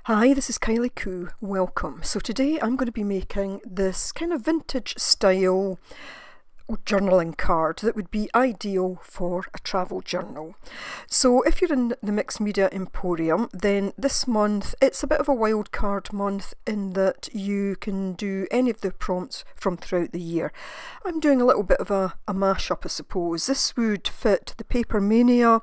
Hi, this is Kylie Coo. Welcome. So today I'm going to be making this kind of vintage style journaling card that would be ideal for a travel journal. So if you're in the Mixed Media Emporium, then this month it's a bit of a wild card month in that you can do any of the prompts from throughout the year. I'm doing a little bit of a mashup, I suppose. This would fit the Paper Mania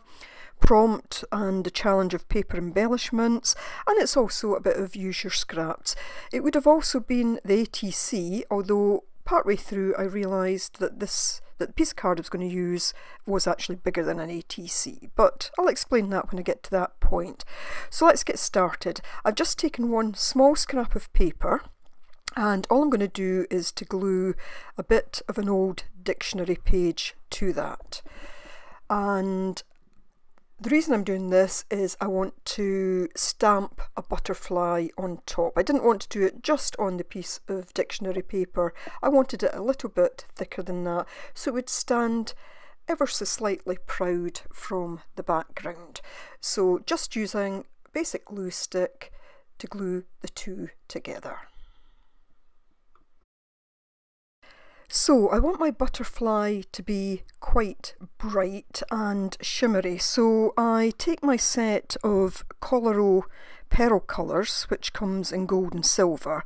prompt and the challenge of paper embellishments, and it's also a bit of use your scraps. It would have also been the ATC, although partway through I realised that the piece of card I was going to use was actually bigger than an ATC, but I'll explain that when I get to that point. So let's get started. I've just taken one small scrap of paper, and all I'm going to do is to glue a bit of an old dictionary page to that. And the reason I'm doing this is I want to stamp a butterfly on top. I didn't want to do it just on the piece of dictionary paper. I wanted it a little bit thicker than that, so it would stand ever so slightly proud from the background. So just using basic glue stick to glue the two together. So I want my butterfly to be quite bright and shimmery, so I take my set of Coloro Pearl colours, which comes in gold and silver,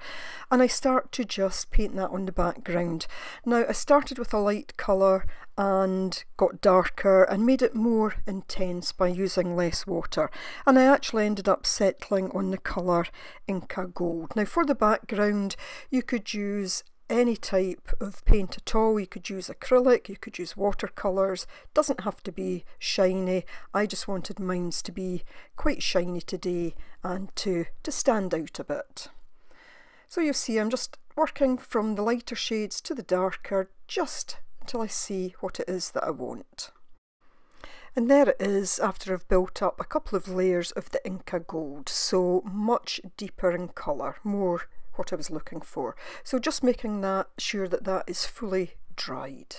and I start to just paint that on the background. Now I started with a light colour and got darker and made it more intense by using less water, and I actually ended up settling on the colour Inca Gold. Now for the background you could use any type of paint at all. You could use acrylic, you could use watercolours, doesn't have to be shiny. I just wanted mine to be quite shiny today and to stand out a bit. So you'll see I'm just working from the lighter shades to the darker just until I see what it is that I want. And there it is after I've built up a couple of layers of the Inca Gold, so much deeper in colour, more what I was looking for. So just making sure that that is fully dried.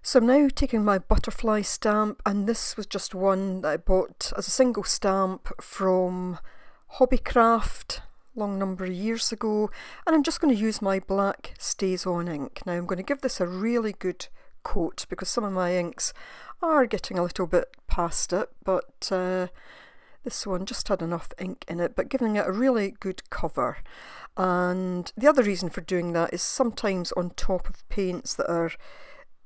So I'm now taking my butterfly stamp, and this was just one that I bought as a single stamp from Hobbycraft a long number of years ago, and I'm just going to use my black Stays On ink. Now I'm going to give this a really good coat because some of my inks are getting a little bit past it, but this one just had enough ink in it, but giving it a really good cover. And the other reason for doing that is sometimes on top of paints that are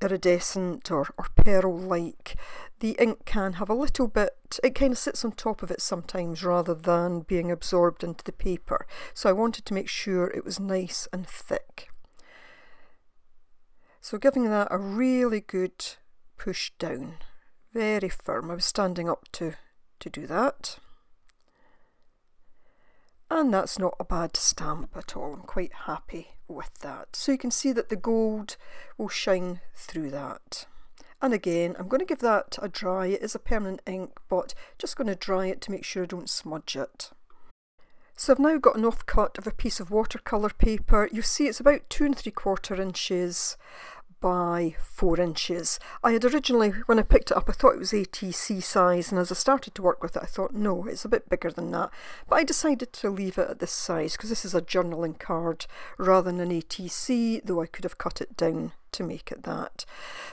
iridescent or pearl-like, the ink can have a little bit, it kind of sits on top of it sometimes rather than being absorbed into the paper. So I wanted to make sure it was nice and thick. So giving that a really good push down, very firm. I was standing up to do that, and that's not a bad stamp at all. I'm quite happy with that. So you can see that the gold will shine through that, and again I'm going to give that a dry. It is a permanent ink, but just going to dry it to make sure I don't smudge it. So I've now got an offcut of a piece of watercolour paper. You see it's about 2 3/4 inches by 4 inches. I had originally, when I picked it up, I thought it was ATC size, and as I started to work with it I thought no, it's a bit bigger than that, but I decided to leave it at this size because this is a journaling card rather than an ATC, though I could have cut it down to make it that.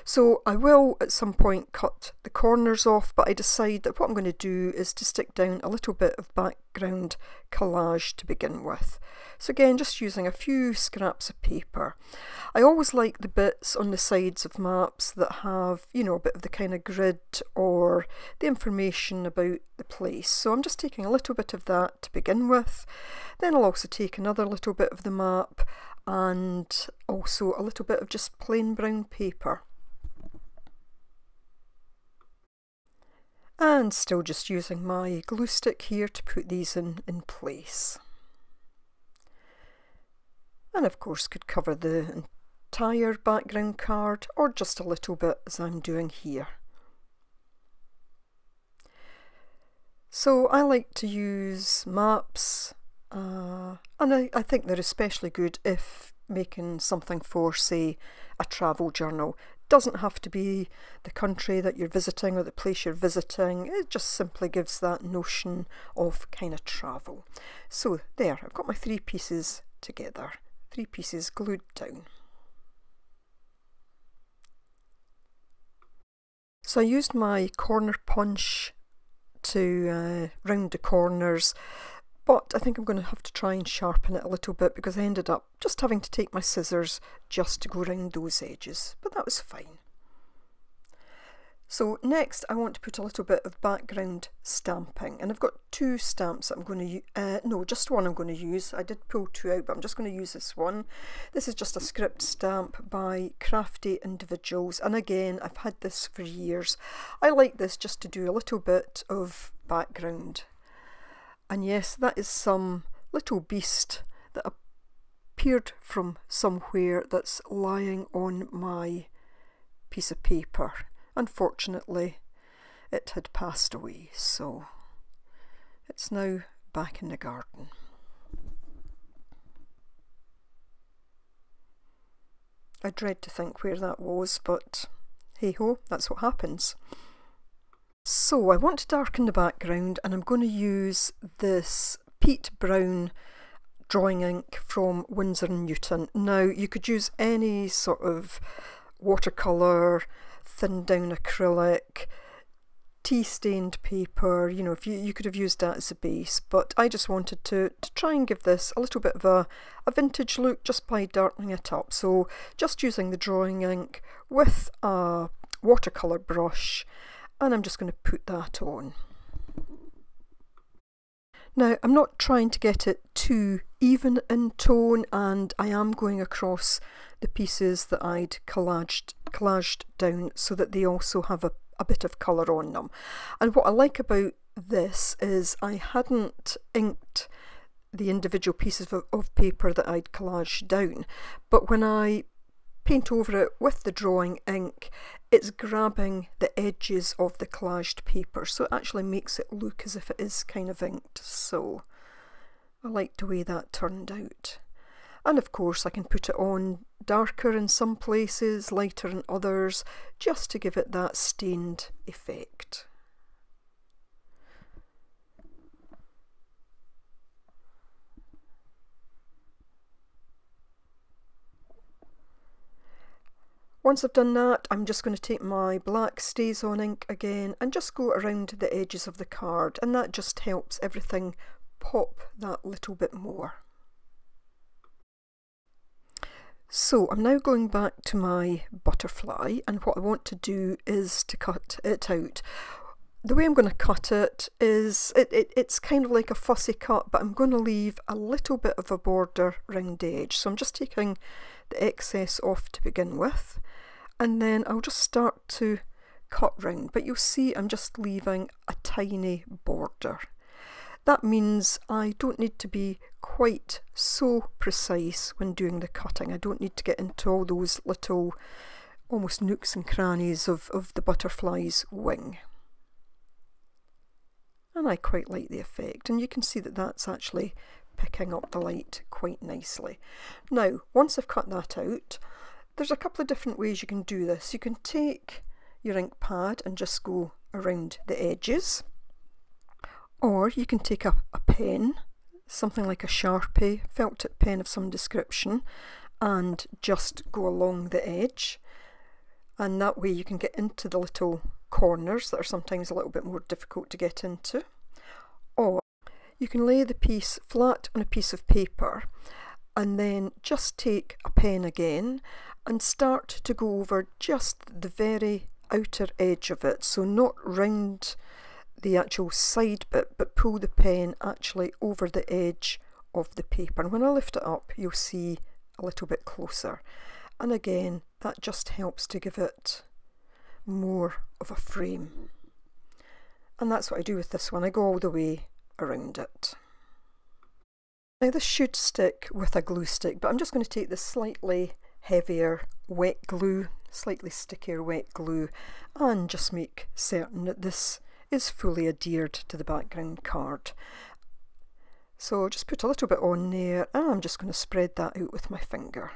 So I will at some point cut the corners off, but I decide that what I'm going to do is to stick down a little bit of background collage to begin with. So again, just using a few scraps of paper. I always like the bits on the sides of maps that have, you know, a bit of the kind of grid or the information about the place. So I'm just taking a little bit of that to begin with. Then I'll also take another little bit of the map and also a little bit of just plain brown paper. And still just using my glue stick here to put these in place. And of course could cover the entire background card or just a little bit as I'm doing here. So I like to use maps, and I think they're especially good if making something for, say, a travel journal. doesn't have to be the country that you're visiting or the place you're visiting. It just simply gives that notion of kind of travel. So there, I've got my 3 pieces together, 3 pieces glued down. So I used my corner punch to round the corners, but I think I'm going to have to try and sharpen it a little bit because I ended up just having to take my scissors just to go round those edges, but that was fine. So next I want to put a little bit of background stamping, and I've got 2 stamps that I'm going to use, no, just one I'm going to use. I did pull 2 out, but I'm just going to use this one. This is just a script stamp by Crafty Individuals, and again, I've had this for years. I like this just to do a little bit of background. And yes, that is some little beast that appeared from somewhere that's lying on my piece of paper. Unfortunately, it had passed away, so it's now back in the garden. I dread to think where that was, but hey ho, that's what happens. So I want to darken the background, and I'm going to use this peat brown drawing ink from Winsor & Newton. Now you could use any sort of watercolour, thin down acrylic, tea stained paper, you know, if you could have used that as a base, but I just wanted to try and give this a little bit of a vintage look just by darkening it up. So just using the drawing ink with a watercolour brush, and I'm just going to put that on. Now I'm not trying to get it too even in tone, and I am going across the pieces that I'd collaged down so that they also have a bit of colour on them. And what I like about this is I hadn't inked the individual pieces of paper that I'd collaged down, but when I paint over it with the drawing ink, it's grabbing the edges of the collaged paper, so it actually makes it look as if it is kind of inked. So I like the way that turned out. And of course I can put it on darker in some places, lighter in others, just to give it that stained effect. Once I've done that, I'm just going to take my black StazOn ink again and just go around the edges of the card, and that just helps everything pop that little bit more. So I'm now going back to my butterfly, and what I want to do is to cut it out. The way I'm going to cut it is, it's kind of like a fussy cut, but I'm going to leave a little bit of a border round the edge. So I'm just taking the excess off to begin with, and then I'll just start to cut round, but you'll see I'm just leaving a tiny border. That means I don't need to be quite so precise when doing the cutting. I don't need to get into all those little almost nooks and crannies of the butterfly's wing. And I quite like the effect, and you can see that that's actually picking up the light quite nicely. Now, once I've cut that out, there's a couple of different ways you can do this. You can take your ink pad and just go around the edges, or you can take a pen, something like a Sharpie, felt tip pen of some description, and just go along the edge, and that way you can get into the little corners that are sometimes a little bit more difficult to get into. Or you can lay the piece flat on a piece of paper and then just take a pen again and start to go over just the very outer edge of it, so not round the actual side bit, but pull the pen actually over the edge of the paper. And when I lift it up, you'll see a little bit closer, and again that just helps to give it more of a frame. And that's what I do with this one. I go all the way around it. Now this should stick with a glue stick, but I'm just going to take this slightly heavier wet glue, slightly stickier wet glue, and just make certain that this is fully adhered to the background card. So just put a little bit on there, and I'm just going to spread that out with my finger.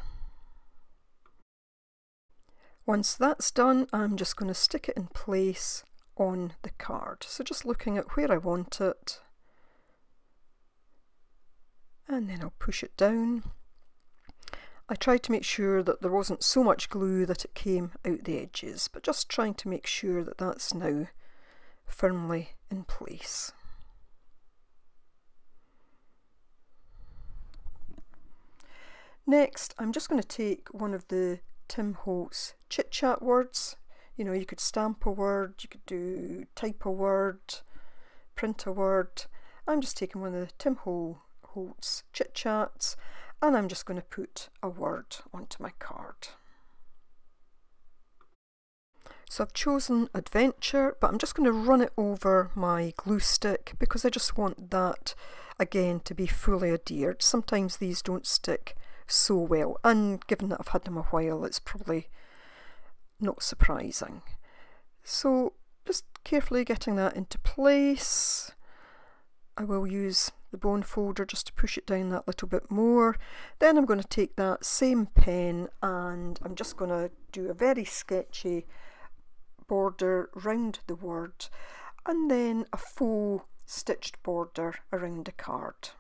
Once that's done, I'm just going to stick it in place on the card. So just looking at where I want it, and then I'll push it down. I tried to make sure that there wasn't so much glue that it came out the edges, but just trying to make sure that that's now firmly in place. Next, I'm just going to take one of the Tim Holtz chit chat words. You know, you could stamp a word, you could do type a word, print a word. I'm just taking one of the Tim Holtz chit chats, and I'm just going to put a word onto my card. So I've chosen adventure, but I'm just going to run it over my glue stick because I just want that again to be fully adhered. Sometimes these don't stick so well, and given that I've had them a while, it's probably not surprising. So just carefully getting that into place. I will use the bone folder just to push it down that little bit more. Then I'm going to take that same pen and I'm just going to do a very sketchy border round the word, and then a faux stitched border around the card.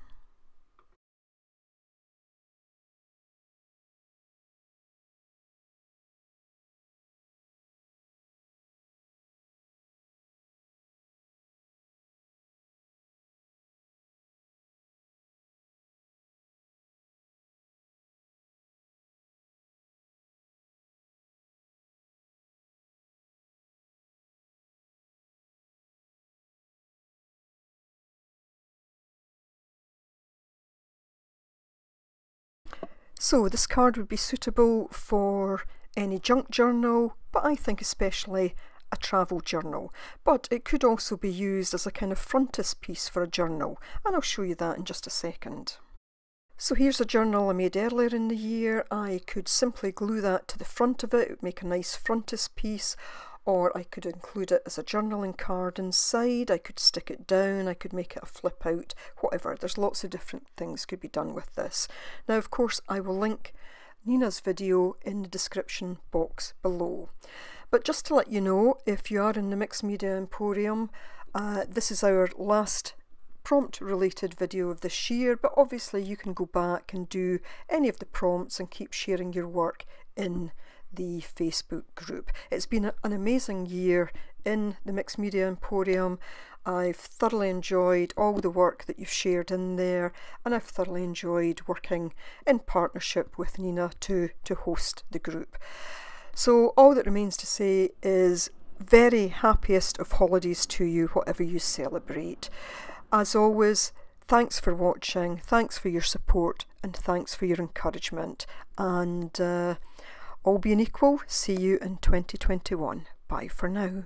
So this card would be suitable for any junk journal, but I think especially a travel journal. But it could also be used as a kind of frontispiece for a journal, and I'll show you that in just a second. So here's a journal I made earlier in the year. I could simply glue that to the front of it, it would make a nice frontispiece, or I could include it as a journaling card inside. I could stick it down, I could make it a flip out, whatever. There's lots of different things could be done with this. Now of course I will link Nina's video in the description box below. But just to let you know, if you are in the Mixed Media Emporium, this is our last prompt related video of this year, but obviously you can go back and do any of the prompts and keep sharing your work in the Facebook group. It's been an amazing year in the Mixed Media Emporium. I've thoroughly enjoyed all the work that you've shared in there, and I've thoroughly enjoyed working in partnership with Nina to host the group. So all that remains to say is very happiest of holidays to you, whatever you celebrate. As always, thanks for watching, thanks for your support, and thanks for your encouragement. And all being equal, see you in 2021. Bye for now.